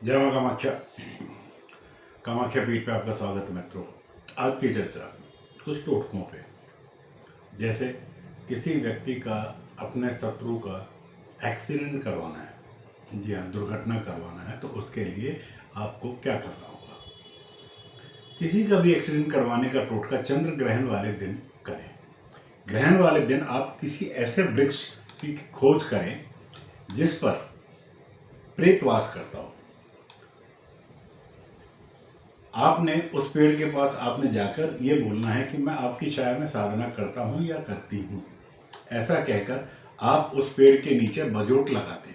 जय मां कामाख्या। कामाख्या पीठ पे आपका स्वागत है मित्रों। आज की चर्चा कुछ टोटकों पे, जैसे किसी व्यक्ति का अपने शत्रु का एक्सीडेंट करवाना है, जी हाँ, दुर्घटना करवाना है, तो उसके लिए आपको क्या करना होगा। किसी का भी एक्सीडेंट करवाने का टोटका चंद्र ग्रहण वाले दिन करें। ग्रहण वाले दिन आप किसी ऐसे वृक्ष की खोज करें जिस पर प्रेत वास करता हो। आपने उस पेड़ के पास आपने जाकर ये बोलना है कि मैं आपकी छाया में साधना करता हूँ या करती हूँ। ऐसा कहकर आप उस पेड़ के नीचे बजोट लगा दें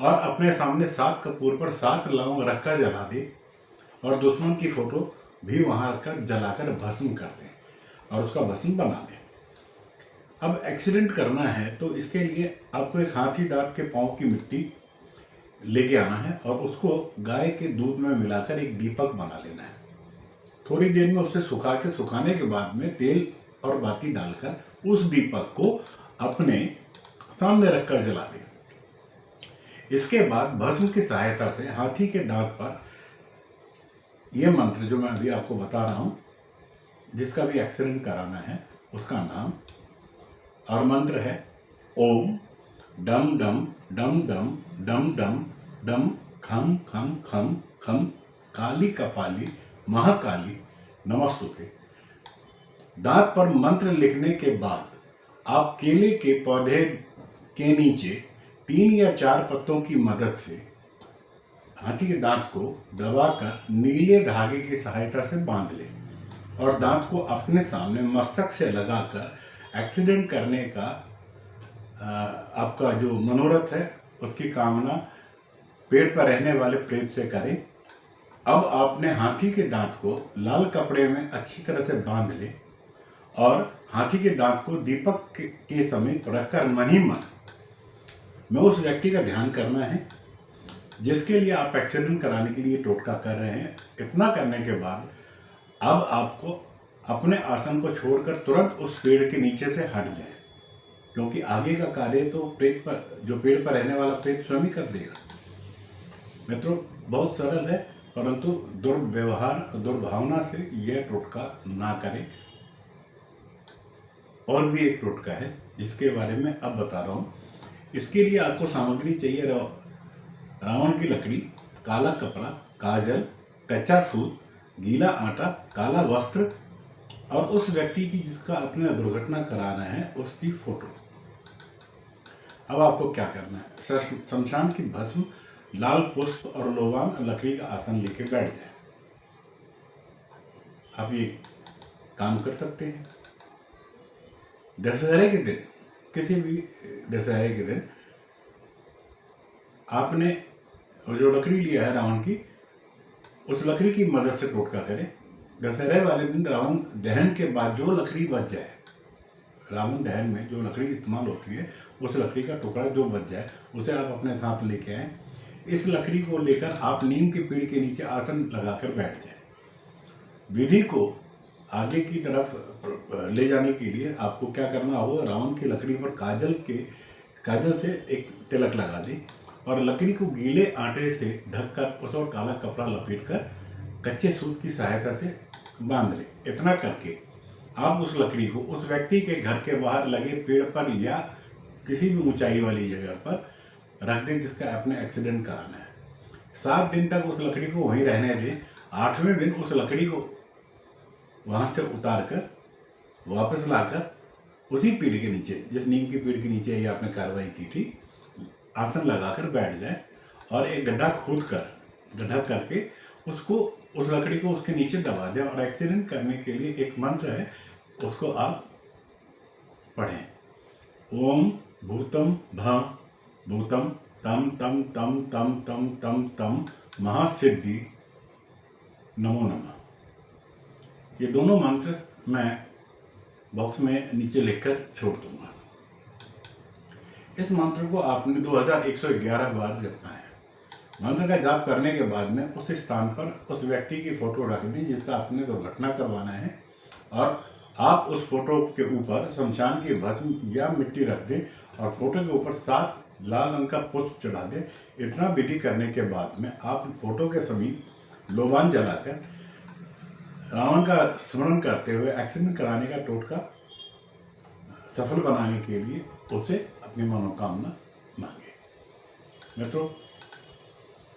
और अपने सामने 7 कपूर पर 7 लौंग रखकर जला दें और दुश्मन की फोटो भी वहाँ रखकर जलाकर भस्म कर दें और उसका भस्म बना लें। अब एक्सीडेंट करना है तो इसके लिए आपको एक हाथी दांत के पाँव की मिट्टी लेके आना है और उसको गाय के दूध में मिलाकर एक दीपक बना लेना है। थोड़ी देर में उसे सुखाने के बाद में तेल और बाती डालकर उस दीपक को अपने सामने रखकर जला दें। इसके बाद भस्म की सहायता से हाथी के दांत पर यह मंत्र जो मैं अभी आपको बता रहा हूं, जिसका भी एक्सीडेंट कराना है उसका नाम और मंत्र है ओम डम डम डम डम डम डम डम खम खम खम खम काली कपाली महाकाली नमस्तुते। दांत पर मंत्र लिखने के बाद आप केले के पौधे के नीचे 3 या 4 पत्तों की मदद से हाथी के दांत को दबाकर नीले धागे की सहायता से बांध लें और दांत को अपने सामने मस्तक से लगाकर एक्सीडेंट करने का आपका जो मनोरथ है उसकी कामना पेड़ पर रहने वाले प्रेत से करें। अब आपने हाथी के दांत को लाल कपड़े में अच्छी तरह से बांध लें और हाथी के दांत को दीपक के समीप रखकर मन ही मन में उस व्यक्ति का ध्यान करना है जिसके लिए आप एक्सीडेंट कराने के लिए टोटका कर रहे हैं। इतना करने के बाद अब आपको अपने आसन को छोड़कर तुरंत उस पेड़ के नीचे से हट जाए, क्योंकि आगे का कार्य तो प्रेत पर, जो पेड़ पर रहने वाला प्रेत स्वयं ही कर देगा। मित्रों, बहुत सरल है, परंतु दुर्व्यवहार दुर्भावना से यह टोटका ना करें। और भी एक टोटका है जिसके बारे में अब बता रहा हूँ। इसके लिए आपको सामग्री चाहिए रावण की लकड़ी, काला कपड़ा, काजल, कच्चा सूत, गीला आटा, काला वस्त्र और उस व्यक्ति की जिसका अपने दुर्घटना कराना है उसकी फोटो। अब आपको क्या करना है, शमशान की भस्म, लाल पुष्प और लोबान लकड़ी का आसन लेके बैठ जाए। आप ये काम कर सकते हैं। दशहरे के दिन, किसी भी दशहरे के दिन आपने जो लकड़ी लिया है रावण की, उस लकड़ी की मदद से टोटका करें। दशहरे वाले दिन रावण दहन के बाद जो लकड़ी बच जाए, रावण दहन में जो लकड़ी इस्तेमाल होती है उस लकड़ी का टुकड़ा जो बच जाए उसे आप अपने साथ लेके आए। इस लकड़ी को लेकर आप नीम के पेड़ के नीचे आसन लगाकर बैठ जाए। विधि को आगे की तरफ ले जाने के लिए आपको क्या करना होगा, रावण की लकड़ी पर काजल से एक तिलक लगा दें और लकड़ी को गीले आटे से ढककर उस और काला कपड़ा लपेटकर कच्चे सूत की सहायता से बांध लें। इतना करके आप उस लकड़ी को उस व्यक्ति के घर के बाहर लगे पेड़ पर या किसी भी ऊंचाई वाली जगह पर रख दें जिसका आपने एक्सीडेंट कराना है। 7 दिन तक उस लकड़ी को वहीं रहने दें। 8वें दिन उस लकड़ी को वहाँ से उतार कर वापस लाकर उसी पेड़ के नीचे, जिस नीम के पेड़ के नीचे ये आपने कार्रवाई की थी, आसन लगाकर बैठ जाए और एक गड्ढा करके उस लकड़ी को उसके नीचे दबा दें और एक्सीडेंट करने के लिए एक मंत्र है, उसको आप पढ़ें। ओम भूतम भम भूतम तम तम तम तम तम तम तम महासिद्धि नमो नमः। ये दोनों मंत्र मैं बॉक्स में नीचे लिखकर छोड़ दूंगा। इस मंत्र को आपने 2111 बार जपना है। मंत्र का जाप करने के बाद में उस स्थान पर उस व्यक्ति की फोटो रख दें जिसका आपने दुर्घटना करवाना है और आप उस फोटो के ऊपर शमशान की भस्म या मिट्टी रख दें और फोटो के ऊपर 7 लाल रंग का पुष्प चढ़ा दें। इतना विधि करने के बाद में आप फोटो के समीप लोबान जलाकर रावण का स्मरण करते हुए एक्सीडेंट कराने का टोटका सफल बनाने के लिए उससे अपनी मनोकामना मांगे। मित्रों,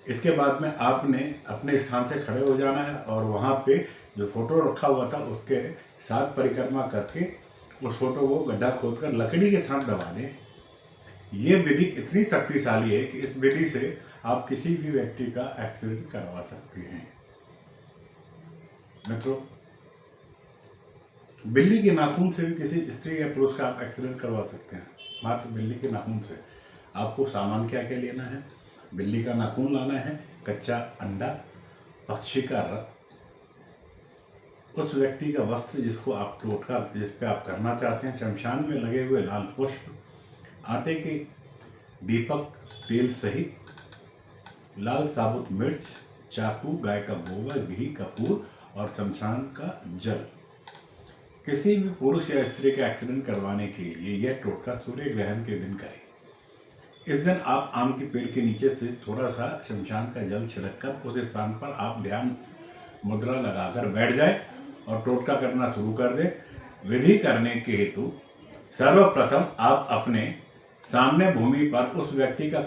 इसके बाद में आपने अपने स्थान से खड़े हो जाना है और वहाँ पे जो फोटो रखा हुआ था उसके साथ परिक्रमा करके उस फोटो को गड्ढा खोदकर लकड़ी के साथ दबा दें। ये विधि इतनी शक्तिशाली है कि इस विधि से आप किसी भी व्यक्ति का एक्सीडेंट करवा सकते हैं। मित्रों, बिल्ली के नाखून से भी किसी स्त्री या पुरुष का आप एक्सीडेंट करवा सकते हैं। मात्र बिल्ली के नाखून से। आपको सामान क्या क्या लेना है? बिल्ली का नाखून लाना है, कच्चा अंडा, पक्षी का रक्त, उस व्यक्ति का वस्त्र जिसको आप टोटका जिस पे आप करना चाहते हैं, शमशान में लगे हुए लाल पुष्प, आटे के दीपक तेल सहित, लाल साबुत मिर्च, चाकू, गाय का गोबर, घी, कपूर और शमशान का जल। किसी भी पुरुष या स्त्री का एक्सीडेंट करवाने के लिए यह टोटका सूर्य ग्रहण के दिन करें। इस दिन आप आम के पेड़ के नीचे से थोड़ा सा शमशान का जल छिड़ककर उस स्थान पर आप ध्यान मुद्रा लगाकर बैठ जाए और टोटका करना शुरू कर दें। विधि करने के हेतु सर्वप्रथम आप अपने सामने भूमि पर उस व्यक्ति का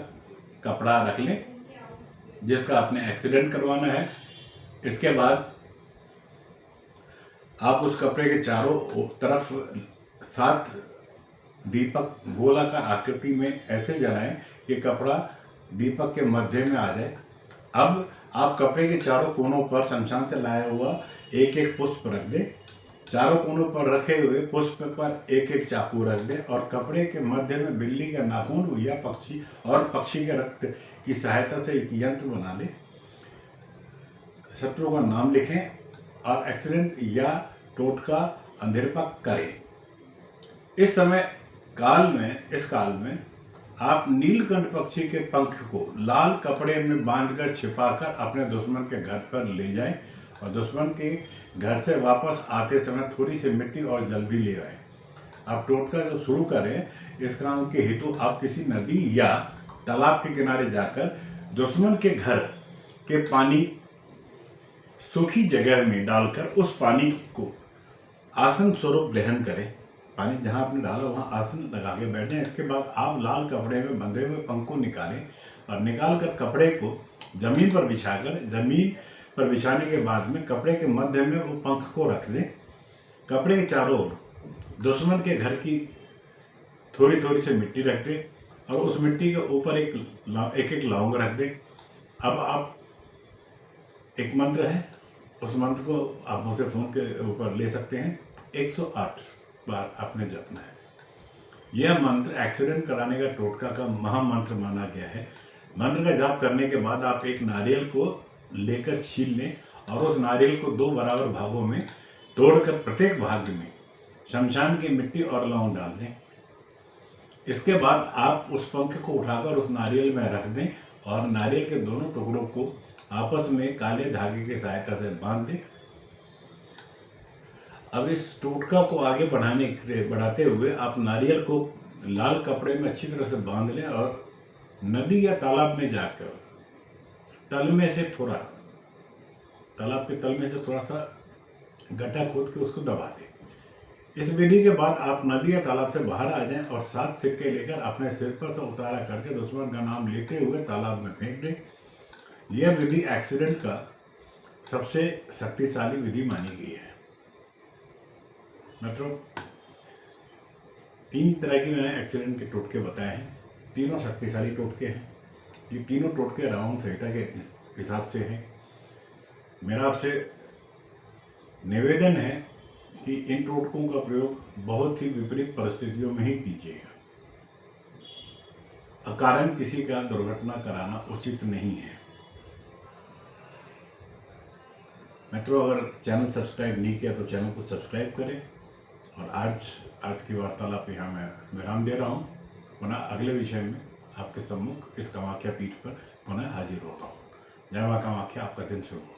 कपड़ा रख लें जिसका आपने एक्सीडेंट करवाना है। इसके बाद आप उस कपड़े के चारों तरफ 7 दीपक गोलाकार आकृति में ऐसे जलाएं कि कपड़ा दीपक के मध्य में आ जाए। अब आप कपड़े के चारों कोनों पर शमशान से लाया हुआ एक एक पुष्प रख दें। चारों कोनों पर रखे हुए पुष्प पर एक एक चाकू रख दें और कपड़े के मध्य में बिल्ली का नाखून या पक्षी के रक्त की सहायता से एक यंत्र बना लें। शत्रु का नाम लिखें और एक्सीडेंट या टोटका अंधेरपा करें। इस काल में आप नीलकंठ पक्षी के पंख को लाल कपड़े में बांधकर छिपाकर अपने दुश्मन के घर पर ले जाएं और दुश्मन के घर से वापस आते समय थोड़ी सी मिट्टी और जल भी ले आए। आप टोटका जो शुरू करें, इस काम के हेतु आप किसी नदी या तालाब के किनारे जाकर दुश्मन के घर के पानी सूखी जगह में डालकर उस पानी को आसन स्वरूप ग्रहण करें। पानी जहाँ आपने डाला वहाँ आसन लगा के बैठें। इसके बाद आप लाल कपड़े में बंधे हुए पंख को निकालें और निकाल कर कपड़े को जमीन पर बिछाने के बाद में कपड़े के मध्य में वो पंख को रख दें। कपड़े के चारों ओर दुश्मन के घर की थोड़ी थोड़ी सी मिट्टी रख दें और उस मिट्टी के ऊपर एक लौंग रख दें। अब आप एक मंत्र है, उस मंत्र को आप मुझसे फ़ोन के ऊपर ले सकते हैं। 108 बार आपने जपना है। यह मंत्र एक्सीडेंट कराने का टोटका का महामंत्र माना गया है। मंत्र का जाप करने के बाद आप एक नारियल को लेकर छील लें और उस नारियल को 2 बराबर भागों में तोड़कर प्रत्येक भाग में शमशान की मिट्टी और लौंग डाल दें। इसके बाद आप उस पंख को उठाकर उस नारियल में रख दें और नारियल के दोनों टुकड़ों को आपस में काले धागे की सहायता से बांध दें। अब इस टोटका को आगे बढ़ाते हुए आप नारियल को लाल कपड़े में अच्छी तरह से बांध लें और नदी या तालाब में जाकर तालाब के तल में से थोड़ा सा गड्ढा खोद के उसको दबा दें। इस विधि के बाद आप नदी या तालाब से बाहर आ जाएं और 7 सिक्के लेकर अपने सिर पर से उतारा करके दुश्मन का नाम लेते हुए तालाब में फेंक दें। यह विधि एक्सीडेंट का सबसे शक्तिशाली विधि मानी गई है। मित्रों, 3 तरह की मैंने एक्सीडेंट के टोटके बताए हैं। तीनों शक्तिशाली टोटके हैं। ये तीनों टोटके रावण संहिता के हिसाब से हैं। मेरा आपसे निवेदन है कि इन टोटकों का प्रयोग बहुत ही विपरीत परिस्थितियों में ही कीजिएगा। अकारण किसी का दुर्घटना कराना उचित नहीं है। मित्रों, अगर चैनल सब्सक्राइब नहीं किया तो चैनल को सब्सक्राइब करें और आज की वार्तालाप यहाँ मैं विराम दे रहा हूँ। पुनः अगले विषय में आपके सम्मुख इस कामाख्या पीठ पर पुनः हाजिर होता हूँ। जय मां कामाख्या, आपका दिन शुभ हो।